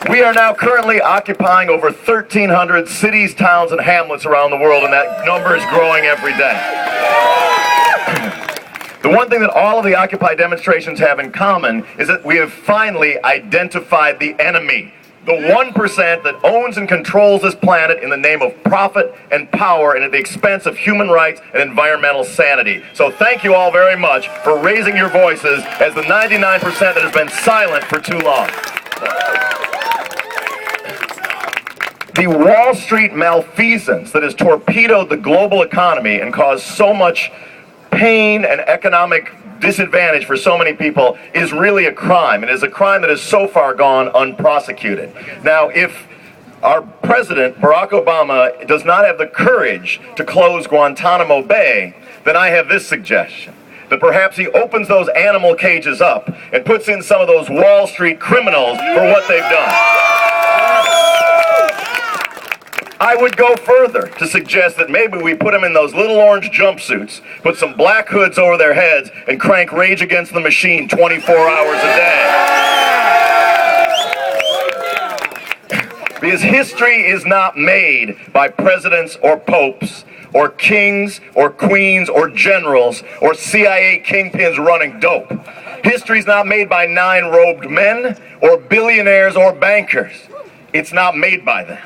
We are now currently occupying over 1,300 cities, towns, and hamlets around the world, and that number is growing every day. The one thing that all of the Occupy demonstrations have in common is that we have finally identified the enemy. The 1% that owns and controls this planet in the name of profit and power and at the expense of human rights and environmental sanity. So thank you all very much for raising your voices as the 99% that has been silent for too long. The Wall Street malfeasance that has torpedoed the global economy and caused so much pain and economic disadvantage for so many people is really a crime. It is a crime that has so far gone unprosecuted. Now, if our president, Barack Obama, does not have the courage to close Guantanamo Bay, then I have this suggestion. That perhaps he opens those animal cages up and puts in some of those Wall Street criminals for what they've done. I would go further to suggest that maybe we put them in those little orange jumpsuits, put some black hoods over their heads, and crank Rage Against the Machine 24 hours a day. Because history is not made by presidents or popes, or kings, or queens, or generals, or CIA kingpins running dope. History's not made by 9-robed men, or billionaires, or bankers. It's not made by them.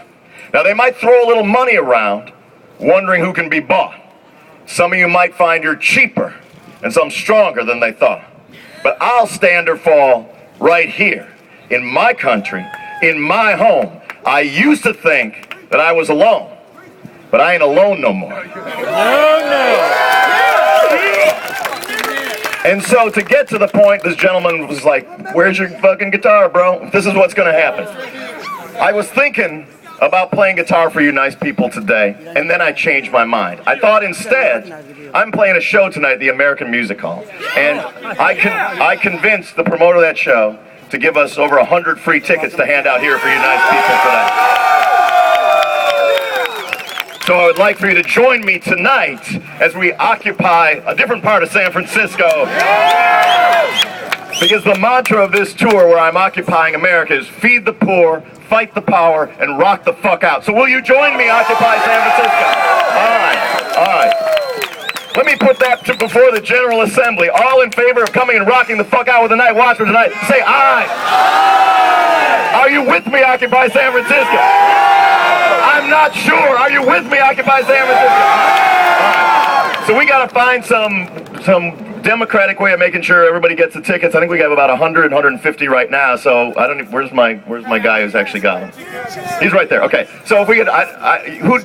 Now, they might throw a little money around, wondering who can be bought. Some of you might find you're cheaper, and some stronger than they thought. But I'll stand or fall right here, in my country, in my home. I used to think that I was alone, but I ain't alone no more. And so, to get to the point, this gentleman was like, "Where's your fucking guitar, bro? This is what's gonna happen." I was thinking about playing guitar for you nice people today, and then I changed my mind. I thought instead, I'm playing a show tonight at the American Music Hall, and I convinced the promoter of that show to give us over 100 free tickets to hand out here for you nice people today. So I would like for you to join me tonight as we occupy a different part of San Francisco. Because the mantra of this tour where I'm occupying America is feed the poor, fight the power, and rock the fuck out. So will you join me, Occupy San Francisco? All right. Let me put that before the General Assembly. All in favor of coming and rocking the fuck out with the Night Watchman tonight, say aye. Aye. Are you with me, Occupy San Francisco? I'm not sure. Are you with me, Occupy San Francisco? All right. So we gotta find some democratic way of making sure everybody gets the tickets. I think we have about 100, 150 right now. So I don't. Where's my guy who's actually got them? He's right there. Okay. So if we could,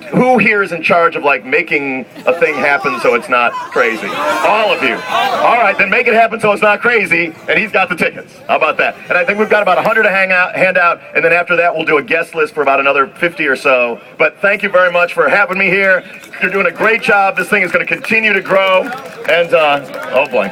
who here is in charge of like making a thing happen so it's not crazy? All of you. All right, then make it happen so it's not crazy, and he's got the tickets. How about that? And I think we've got about 100 to hand out, and then after that we'll do a guest list for about another 50 or so. But thank you very much for having me here. You're doing a great job. This thing is going to continue to grow, and oh boy.